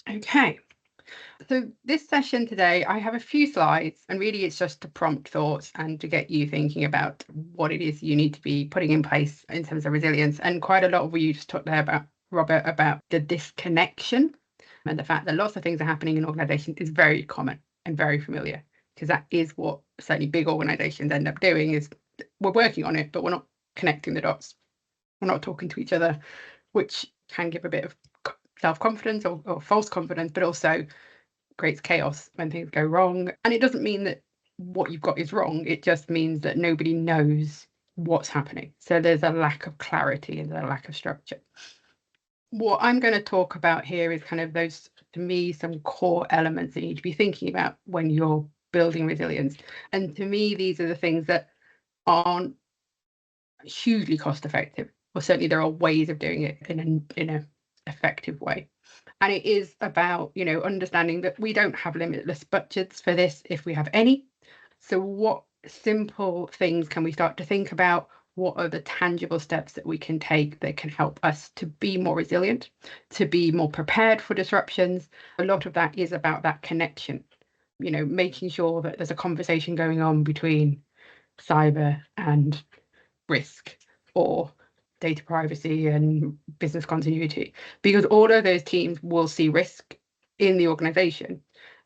Okay, so this session today, I have a few slides, and really it's just to prompt thoughts and to get you thinking about what it is you need to be putting in place in terms of resilience. And quite a lot of what you just talked there about, Robert, about the disconnection and the fact that lots of things are happening in organizations is very common and very familiar, because that is what certainly big organizations end up doing is we're working on it, but we're not connecting the dots. We're not talking to each other, which can give a bit of self-confidence or false confidence, but also creates chaos when things go wrong. And it doesn't mean that what you've got is wrong. It just means that nobody knows what's happening. So there's a lack of clarity and a lack of structure. What I'm going to talk about here is kind of those, to me, some core elements that you need to be thinking about when you're building resilience. And to me, these are the things that aren't hugely cost effective. Or certainly there are ways of doing it in a effective way. And it is about, understanding that we don't have limitless budgets for this if we have any. So what simple things can we start to think about? What are the tangible steps that we can take that can help us to be more resilient, to be more prepared for disruptions? A lot of that is about that connection, making sure that there's a conversation going on between cyber and risk, or data privacy and business continuity, because all of those teams will see risk in the organization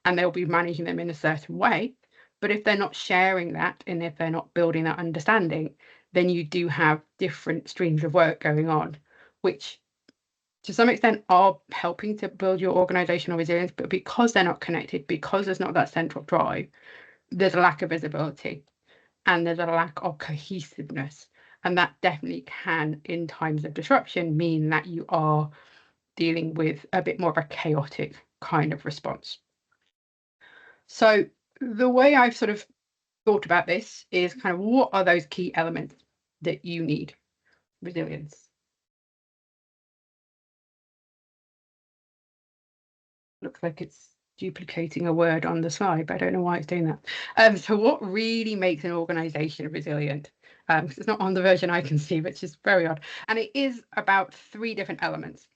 and they'll be managing them in a certain way. But if they're not sharing that and if they're not building that understanding, then you do have different streams of work going on, which to some extent are helping to build your organizational resilience. But because they're not connected, because there's not that central drive, there's a lack of visibility and there's a lack of cohesiveness. And that definitely can, in times of disruption, mean that you are dealing with a bit more of a chaotic kind of response. So the way I've sort of thought about this is kind of what are those key elements that you need? Resilience. Looks like it's duplicating a word on the slide, but I don't know why it's doing that. So what really makes an organization resilient? It's not on the version I can see, which is very odd. And it is about three different elements.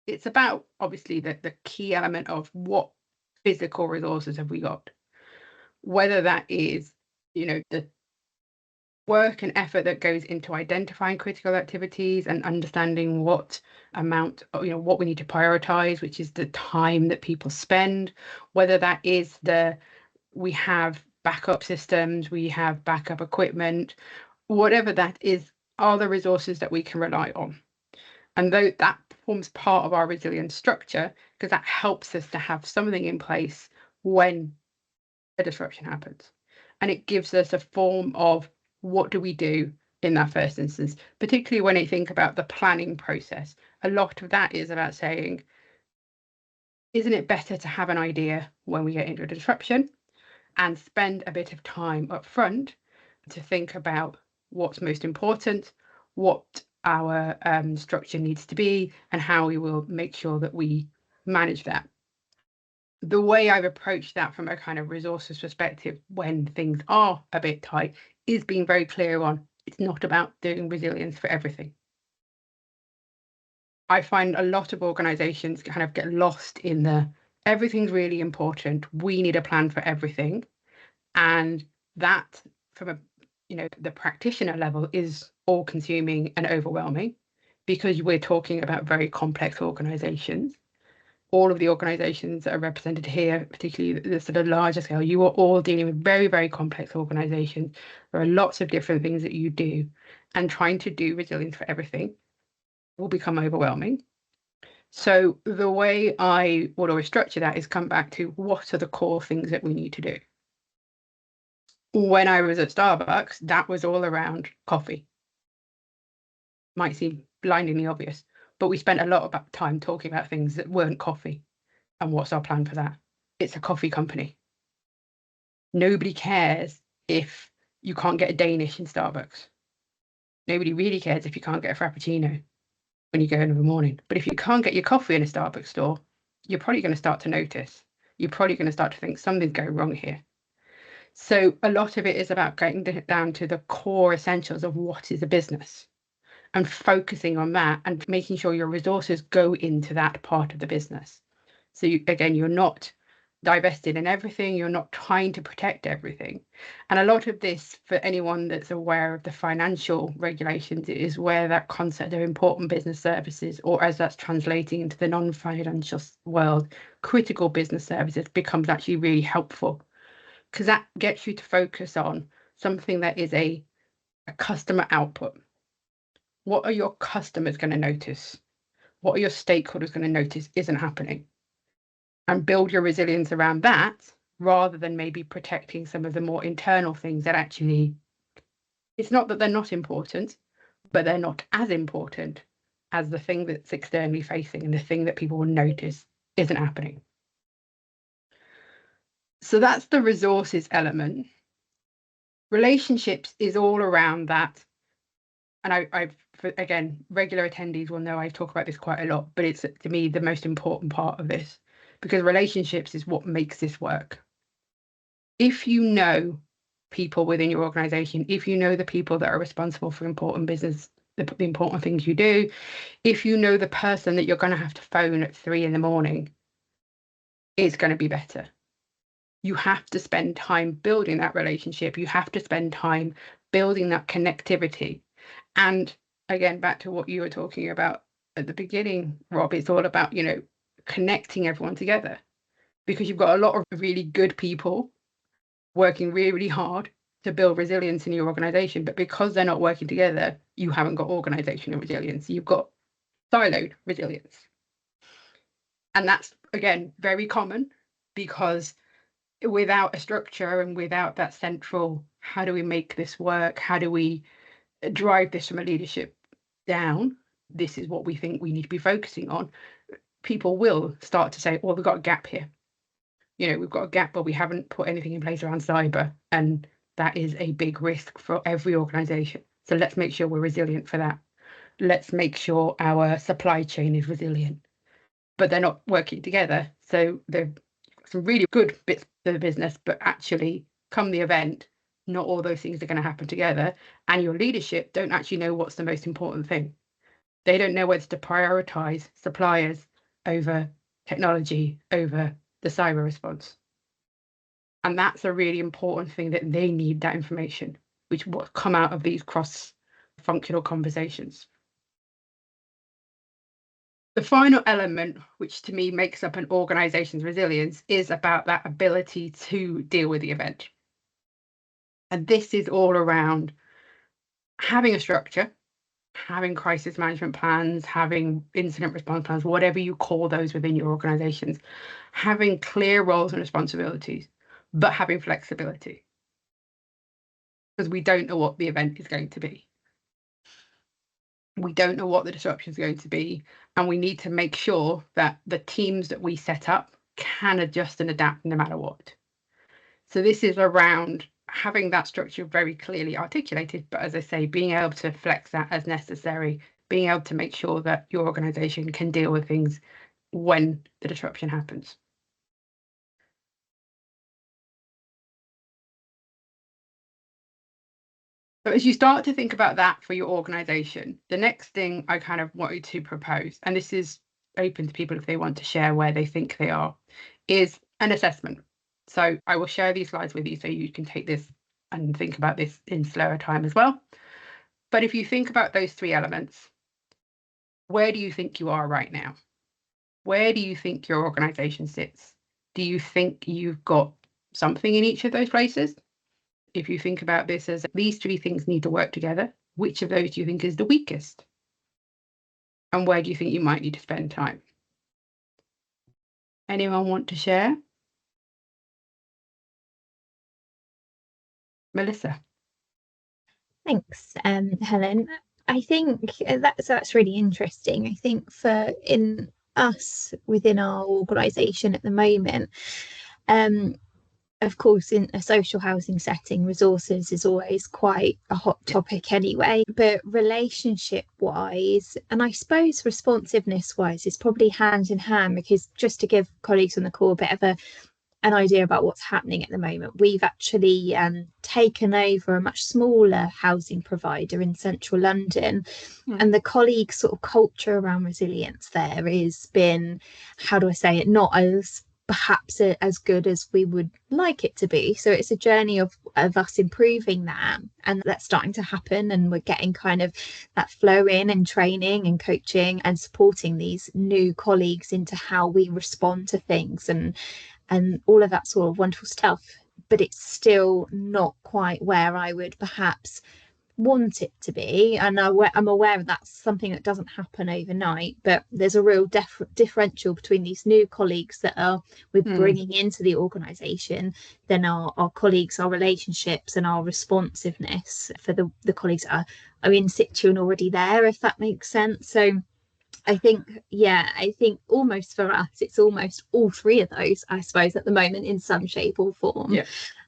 It's about, obviously, the key element of what physical resources have we got? Whether that is, the work and effort that goes into identifying critical activities and understanding what amount, what we need to prioritize, which is the time that people spend, whether that is we have backup systems, we have backup equipment, whatever that is, are the resources that we can rely on. And though that forms part of our resilience structure, because that helps us to have something in place when a disruption happens. And it gives us a form of what do we do in that first instance, particularly when you think about the planning process. A lot of that is about saying, isn't it better to have an idea when we get into a disruption and spend a bit of time up front to think about what's most important, what our structure needs to be, and how we will make sure that we manage that. The way I've approached that from a kind of resources perspective when things are a bit tight is being very clear on it's not about doing resilience for everything. I find a lot of organizations kind of get lost in everything's really important. We need a plan for everything. And that from the practitioner level is all consuming and overwhelming, because we're talking about very complex organizations. All of the organizations that are represented here, particularly the sort of larger scale, you are all dealing with very, very complex organizations. There are lots of different things that you do, and trying to do resilience for everything will become overwhelming. So the way I would always structure that is come back to what are the core things that we need to do. When I was at Starbucks, that was all around coffee. Might seem blindingly obvious, but we spent a lot of time talking about things that weren't coffee. And what's our plan for that? It's a coffee company. Nobody cares if you can't get a Danish in Starbucks. Nobody really cares if you can't get a Frappuccino when you go in the morning. But if you can't get your coffee in a Starbucks store, you're probably going to start to notice. You're probably going to start to think something's going wrong here. So a lot of it is about getting down to the core essentials of what is a business and focusing on that and making sure your resources go into that part of the business. So again, you're not divested in everything, you're not trying to protect everything. And a lot of this, for anyone that's aware of the financial regulations, is where that concept of important business services, or as that's translating into the non-financial world, critical business services, becomes actually really helpful, because that gets you to focus on something that is a customer output. What are your customers going to notice? What are your stakeholders going to notice isn't happening? And build your resilience around that, rather than maybe protecting some of the more internal things that actually, it's not that they're not important, but they're not as important as the thing that's externally facing and the thing that people will notice isn't happening. So that's the resources element. Relationships is all around that. And again, regular attendees will know I talk about this quite a lot, but it's, to me, the most important part of this, because relationships is what makes this work. If you know people within your organization, if you know the people that are responsible for important business, the important things you do, if you know the person that you're going to have to phone at 3 a.m, it's going to be better. You have to spend time building that relationship. You have to spend time building that connectivity. And again, back to what you were talking about at the beginning, Rob, it's all about, connecting everyone together, because you've got a lot of really good people working really, really hard to build resilience in your organization, but because they're not working together, you haven't got organizational resilience. You've got siloed resilience. And that's, again, very common, because without a structure and without that central, how do we make this work? How do we drive this from a leadership down? This is what we think we need to be focusing on. People will start to say, well, we've got a gap here. We've got a gap where we haven't put anything in place around cyber, and that is a big risk for every organization. So let's make sure we're resilient for that. Let's make sure our supply chain is resilient. But they're not working together. So they're some really good bits of the business, but actually, come the event, not all those things are going to happen together. And your leadership don't actually know what's the most important thing. They don't know whether to prioritize suppliers over technology, over the cyber response. And that's a really important thing, that they need that information, which will come out of these cross-functional conversations. The final element, which to me makes up an organization's resilience, is about that ability to deal with the event. And this is all around having a structure, having crisis management plans, having incident response plans, whatever you call those within your organizations, having clear roles and responsibilities, but having flexibility, because we don't know what the event is going to be. We don't know what the disruption is going to be, and we need to make sure that the teams that we set up can adjust and adapt no matter what. So this is around having that structure very clearly articulated, but as I say, being able to flex that as necessary, being able to make sure that your organization can deal with things when the disruption happens. So as you start to think about that for your organization, the next thing I kind of wanted to propose, and this is open to people if they want to share where they think they are, is an assessment. So I will share these slides with you so you can take this and think about this in slower time as well. But if you think about those 3 elements, where do you think you are right now? Where do you think your organization sits? Do you think you've got something in each of those places? If you think about this as these 3 things need to work together, which of those do you think is the weakest? And where do you think you might need to spend time? Anyone want to share? Melissa. Thanks, Helen. I think that's really interesting. I think in us within our organisation at the moment, of course, in a social housing setting, resources is always quite a hot topic anyway. But relationship-wise, and I suppose responsiveness-wise, is probably hand in hand, because just to give colleagues on the call a bit of a an idea about what's happening at the moment, we've actually taken over a much smaller housing provider in central London. And the colleague sort of culture around resilience there has been, how do I say it, not as perhaps as good as we would like it to be. So it's a journey of us improving that, and that's starting to happen, and we're getting kind of that flow in and training and coaching and supporting these new colleagues into how we respond to things and all of that sort of wonderful stuff. But it's still not quite where I would perhaps want it to be, and I'm aware that's something that doesn't happen overnight, but there's a real differential between these new colleagues that we're bringing into the organisation, then our colleagues, our relationships and our responsiveness for the colleagues that are in situ and already there, if that makes sense. So I think almost for us, it's almost all three of those, I suppose, at the moment in some shape or form.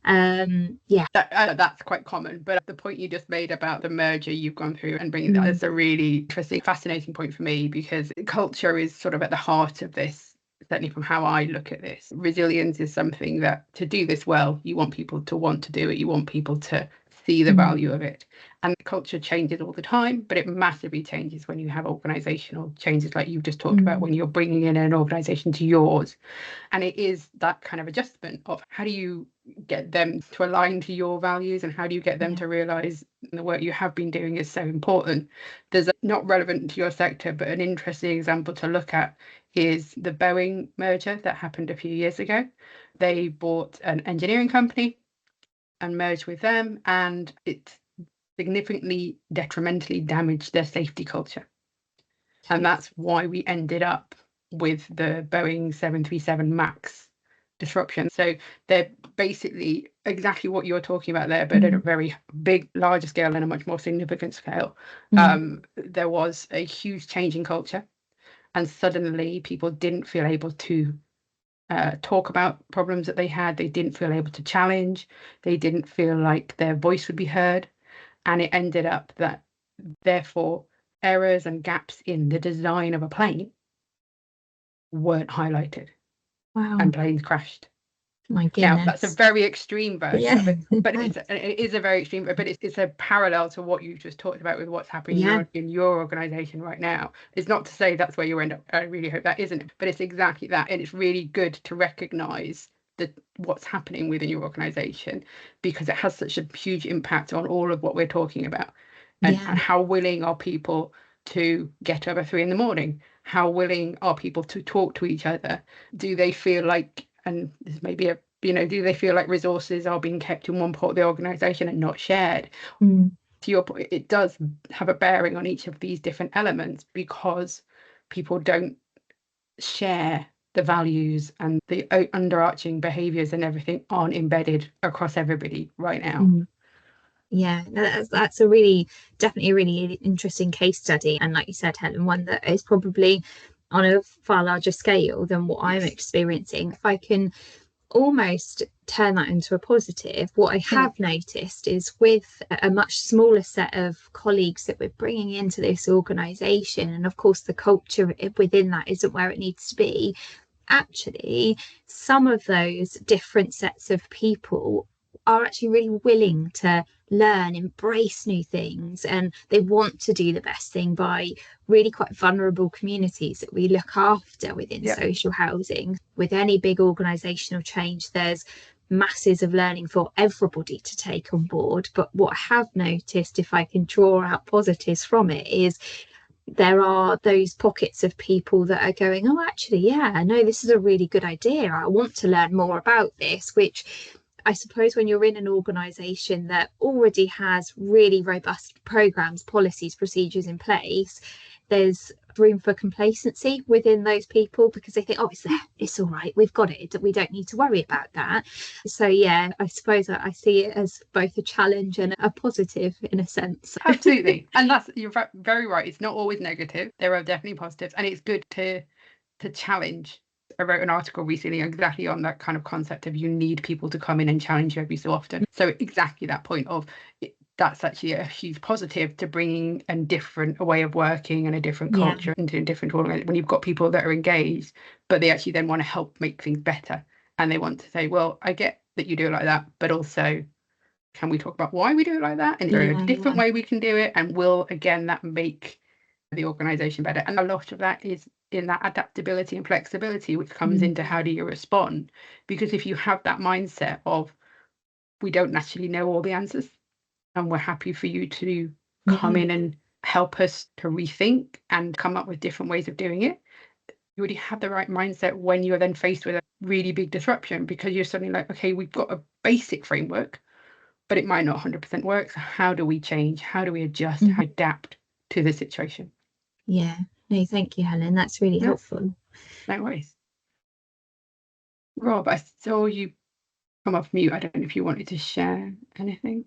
That's quite common. But the point you just made about the merger you've gone through and bringing that is a really interesting, fascinating point for me, because culture is sort of at the heart of this. Certainly from how I look at this, resilience is something that, to do this well, you want people to want to do it. You want people to see the value of it. And culture changes all the time, but it massively changes when you have organizational changes like you've just talked about, when you're bringing in an organization to yours. And it is that kind of adjustment of how do you get them to align to your values, and how do you get them to realize the work you have been doing is so important. There's not relevant to your sector, but an interesting example to look at is the Boeing merger that happened a few years ago. They bought an engineering company and merged with them, and it significantly detrimentally damaged their safety culture. And that's why we ended up with the Boeing 737 MAX disruption. So they're basically exactly what you're talking about there, but at a very big, larger scale and a much more significant scale. There was a huge change in culture, and suddenly people didn't feel able to talk about problems that they had. They didn't feel able to challenge. They didn't feel like their voice would be heard. And it ended up that, therefore, errors and gaps in the design of a plane weren't highlighted. And planes crashed. My goodness. Now, that's a very extreme version of it, but it is a very extreme, but it's a parallel to what you just talked about with what's happening in your organisation right now. It's not to say that's where you end up. I really hope that isn't, but it's exactly that. And it's really good to recognise what's happening within your organisation, because it has such a huge impact on all of what we're talking about. And how willing are people to get up at 3 a.m? How willing are people to talk to each other? Do they feel like, and this may be do they feel like resources are being kept in one part of the organisation and not shared? To your point, it does have a bearing on each of these different elements, because people don't share the values, and the underarching behaviours and everything aren't embedded across everybody right now. Yeah, that's definitely a really interesting case study, and like you said, Helen, one that is probably on a far larger scale than what I'm experiencing. If I can almost turn that into a positive, what I have noticed is, with a much smaller set of colleagues that we're bringing into this organisation, and of course the culture within that isn't where it needs to be, actually some of those different sets of people are actually really willing to learn, embrace new things, and they want to do the best thing by really quite vulnerable communities that we look after within social housing. With any big organisational change, there's masses of learning for everybody to take on board. But what I have noticed, if I can draw out positives from it, is there are those pockets of people that are going, oh, actually, no, this is a really good idea. I want to learn more about this, which I suppose when you're in an organisation that already has really robust programmes, policies, procedures in place, there's room for complacency within those people, because they think, oh, it's there, it's all right, we've got it, we don't need to worry about that. So I suppose I see it as both a challenge and a positive in a sense. Absolutely. And you're very right, it's not always negative. There are definitely positives, and it's good to challenge. I wrote an article recently exactly on that kind of concept of, you need people to come in and challenge you every so often. So exactly that point of that's actually a huge positive to bringing a different way of working and a different culture into a different organization, when you've got people that are engaged, but they actually then want to help make things better. And they want to say, well, I get that you do it like that, but also, can we talk about why we do it like that? And is there a different way we can do it? And will, again, that make the organisation better? And a lot of that is in that adaptability and flexibility, which comes into how do you respond? Because if you have that mindset of, we don't naturally know all the answers, and we're happy for you to come in and help us to rethink and come up with different ways of doing it, you already have the right mindset when you're then faced with a really big disruption, because you're suddenly like, okay, we've got a basic framework, but it might not 100% work. So how do we change? How do we adjust? How adapt to the situation? Yeah. No, thank you, Helen. That's really helpful. No worries. Rob, I saw you come off mute. I don't know if you wanted to share anything.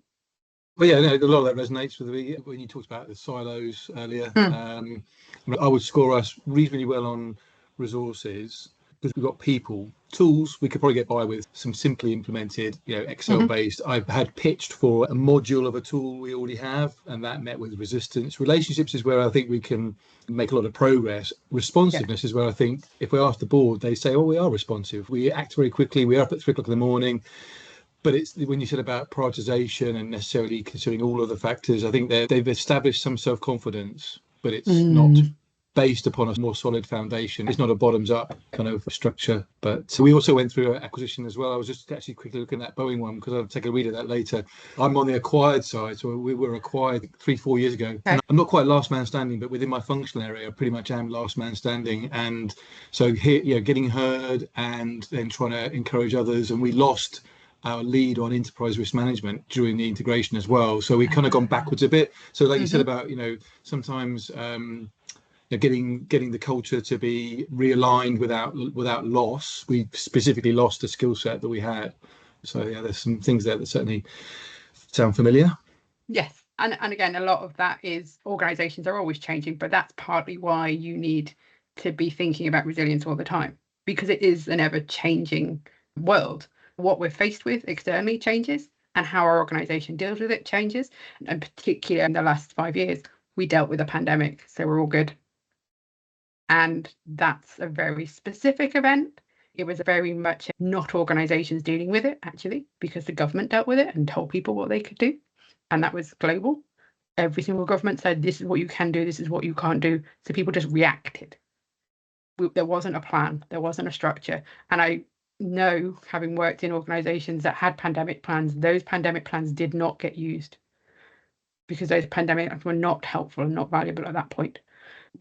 Well, yeah, no, a lot of that resonates with me when you talked about the silos earlier. I would score us reasonably well on resources because we've got people. Tools we could probably get by with some simply implemented, Excel based. I've had pitched for a module of a tool we already have, and that met with resistance. Relationships is where I think we can make a lot of progress. Responsiveness is where I think if we ask the board, they say, oh, we are responsive. We act very quickly. We're up at 3 o'clock in the morning. But it's when you said about prioritization and necessarily considering all of the factors, I think they've established some self-confidence, but it's not based upon a more solid foundation. It's not a bottoms-up kind of structure. But so we also went through an acquisition as well. I was just actually quickly looking at that Boeing one because I'll take a read of that later. I'm on the acquired side, so we were acquired 3-4 years ago. And I'm not quite last man standing, but within my functional area, I pretty much am last man standing. And so here, getting heard and then trying to encourage others. And we lost our lead on enterprise risk management during the integration as well. So we've kind of gone backwards a bit. So like you said about, sometimes getting the culture to be realigned without loss. We specifically lost the skill set that we had. So yeah, there's some things there that certainly sound familiar. Yes. And again, a lot of that is organizations are always changing, but that's partly why you need to be thinking about resilience all the time, because it is an ever-changing world. What we're faced with externally changes, and how our organization deals with it changes. And particularly in the last 5 years, we dealt with a pandemic, so we're all good. And that's a very specific event. It was very much not organizations dealing with it, actually, because the government dealt with it and told people what they could do. And that was global. Every single government said, this is what you can do, this is what you can't do. So people just reacted. There wasn't a plan, there wasn't a structure. And I know, having worked in organizations that had pandemic plans, those pandemic plans did not get used because those pandemics were not helpful and not valuable at that point.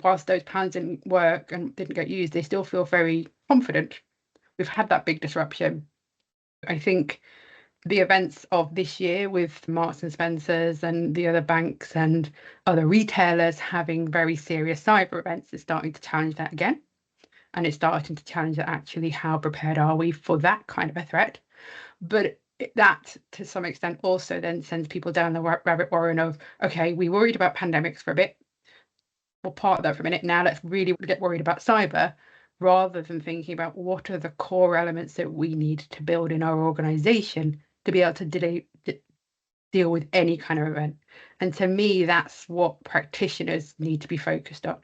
Whilst those plans didn't work and didn't get used, they still feel very confident. We've had that big disruption. I think the events of this year with Marks and Spencer's and the other banks and other retailers having very serious cyber events is starting to challenge that again. And it's starting to challenge that actually, how prepared are we for that kind of a threat? But that, to some extent, also then sends people down the rabbit warren of, okay, we worried about pandemics for a bit. We'll park that for a minute. Now let's really get worried about cyber, rather than thinking about what are the core elements that we need to build in our organization to be able to deal with any kind of event. And to me, that's what practitioners need to be focused on,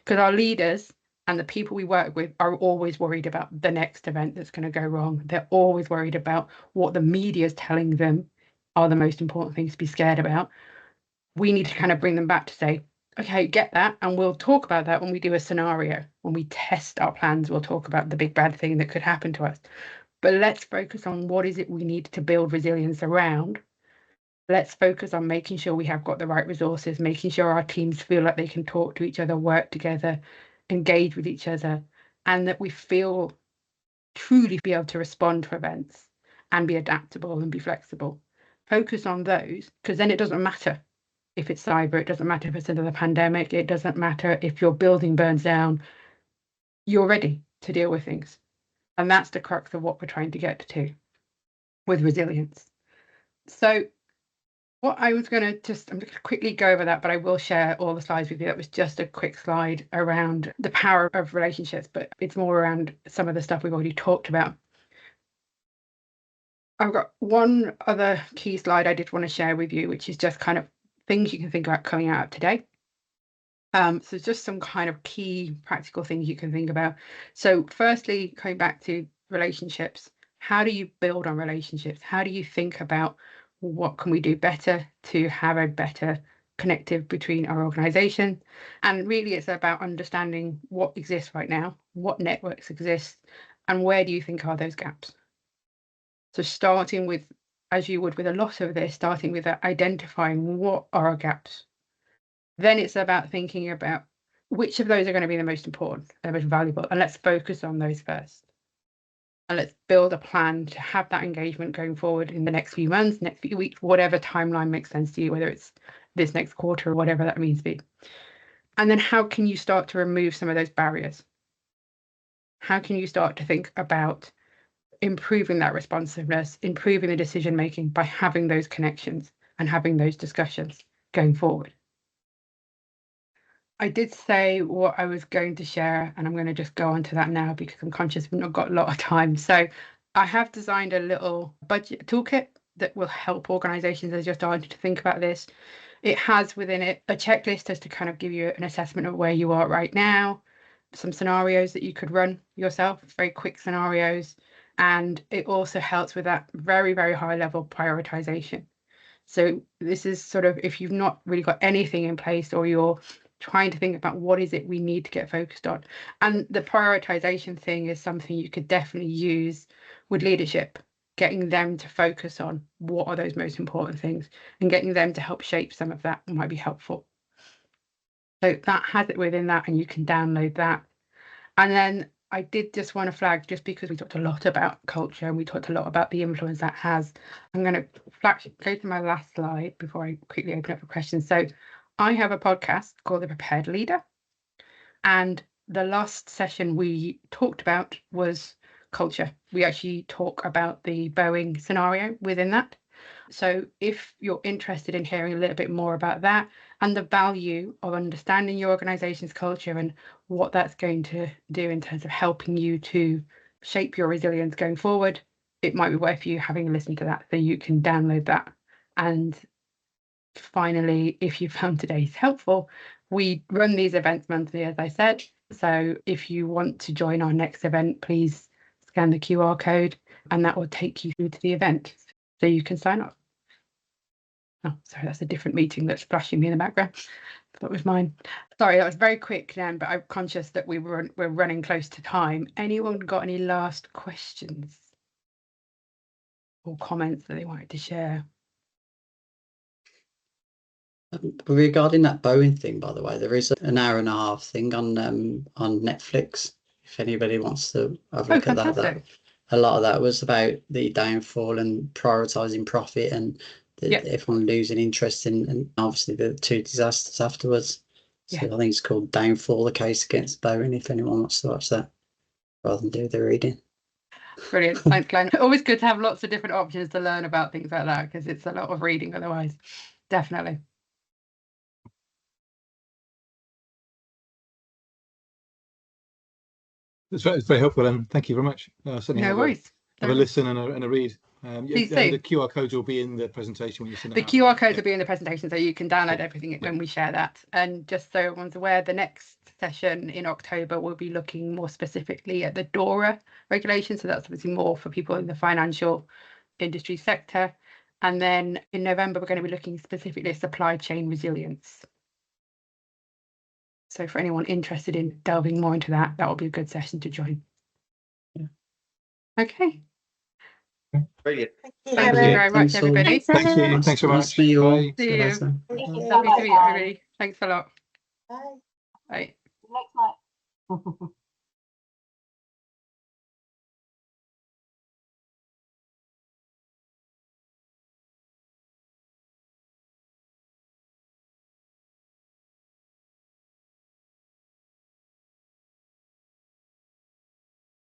because our leaders and the people we work with are always worried about the next event that's going to go wrong. They're always worried about what the media is telling them are the most important things to be scared about. We need to kind of bring them back to say, okay, get that, and we'll talk about that when we do a scenario. When we test our plans, we'll talk about the big bad thing that could happen to us. But let's focus on what is it we need to build resilience around. Let's focus on making sure we have got the right resources, making sure our teams feel like they can talk to each other, work together, engage with each other, and that we feel truly be able to respond to events and be adaptable and be flexible. Focus on those, because then it doesn't matter if it's cyber, it doesn't matter if it's another pandemic, it doesn't matter if your building burns down, you're ready to deal with things. And that's the crux of what we're trying to get to with resilience. So what I was going to I'm going to quickly go over that, but I will share all the slides with you. That was just a quick slide around the power of relationships, but it's more around some of the stuff we've already talked about. I've got one other key slide I did want to share with you, which is just kind of things you can think about coming out of today. So just some kind of key practical things you can think about. So firstly, coming back to relationships, How do you build on relationships? How do you think about what can we do better to have a better connective between our organisation? And really it's about understanding what exists right now, what networks exist, and where do you think are those gaps? So starting with, as you would with a lot of this, starting with identifying what are our gaps. Then it's about thinking about which of those are going to be the most important, the most valuable, and let's focus on those first. And let's build a plan to have that engagement going forward in the next few months, next few weeks, whatever timeline makes sense to you, whether it's this next quarter or whatever that means to be. And then how can you start to remove some of those barriers? How can you start to think about improving that responsiveness, improving the decision making by having those connections and having those discussions going forward? I did say what I was going to share, and I'm going to just go on to that now because I'm conscious we've not got a lot of time. So I have designed a little budget toolkit that will help organisations as you're starting to think about this. It has within it a checklist as to kind of give you an assessment of where you are right now, some scenarios that you could run yourself, very quick scenarios, and it also helps with that very, very high level prioritization. So this is sort of, if you've not really got anything in place or you're trying to think about what is it we need to get focused on. And the prioritization thing is something you could definitely use with leadership, getting them to focus on what are those most important things and getting them to help shape some of that might be helpful. So that has it within that, and you can download that. And then I did just want to flag, just because we talked a lot about culture and we talked a lot about the influence that has, I'm going to go to my last slide before I quickly open up for questions. So I have a podcast called The Prepared Leader. And the last session we talked about was culture. We actually talk about the Boeing scenario within that. So if you're interested in hearing a little bit more about that and the value of understanding your organization's culture and what that's going to do in terms of helping you to shape your resilience going forward, it might be worth you having a listen to that, so you can download that. And finally, if you found today's helpful, we run these events monthly, as I said. So if you want to join our next event, please scan the QR code and that will take you through to the event so you can sign up. Oh, sorry, that's a different meeting that's flashing me in the background. That was mine. Sorry, that was very quick then, but I'm conscious that we're running close to time. Anyone got any last questions or comments that they wanted to share? Regarding that Boeing thing, by the way, there is an hour-and-a-half thing on Netflix. If anybody wants to have a look at that, a lot of that was about the downfall and prioritizing profit and everyone losing interest in, and obviously the two disasters afterwards. So I think it's called Downfall: The Case Against Boeing. If anyone wants to watch that, rather than do the reading. Brilliant, thanks, Glenn. Always good to have lots of different options to learn about things like that, because it's a lot of reading otherwise. Definitely. It's very helpful, and thank you very much. No worries. Have a listen and a read. Please do. The QR codes will be in the presentation when you send it out. The QR codes will be in the presentation, so you can download everything when we share that. And just so everyone's aware, the next session in October will be looking more specifically at the DORA regulation. So that's obviously more for people in the financial industry sector. And then in November, we're going to be looking specifically at supply chain resilience. So for anyone interested in delving more into that, that will be a good session to join. Yeah. Okay. Brilliant. Thank you very much, everybody. Thanks very much. Thanks very much. See you all. Bye. See you. later. Lovely to meet everybody. Thanks a lot. Bye. Bye. Next night.